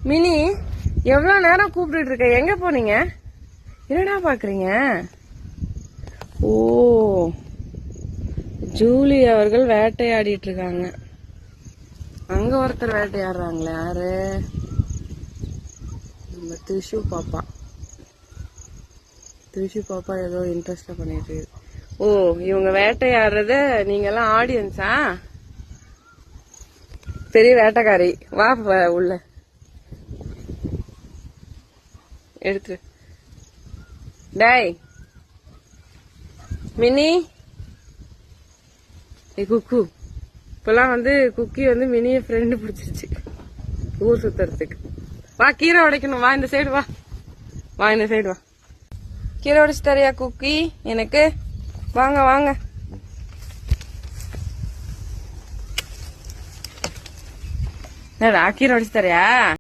Mini எவ்வளவு நேரம் கூப்பிட்டு இருக்க? எங்க போனீங்க? என்னடா பாக்குறீங்க? ஓ, ஜூலி அவர்கள் வேட்டையாடிட்டு இருக்காங்க. அங்க ஒருத்தர் வேட்டையாடுறாங்களே, யாரு? நம்ம திரிஷு பாப்பா. திரிஷு பாப்பா ஏதோ இன்ட்ரெஸ்டா பண்ணிட்டு இருக்கு. ஓ, இவங்க வேட்டையாடுறத நீங்க எல்லாம் ஆடியன்ஸா? பெரிய வேட்டைக்காரி. வா உள்ள எடுத்து. டேய் மினி, குக்கு. இப்பெல்லாம் குக்கி மினிய ஃப்ரெண்டு பிடிச்சிருச்சு ஊர் சுத்துறதுக்கு. வா, கீரை உடைக்கணும். வா இந்த சைடு. வா இந்த சைடு. வா, கீரை உடைச்சு தரியா குக்கி எனக்கு? வாங்க வாங்க. என்னடா கீரை உடைச்சு தரியா?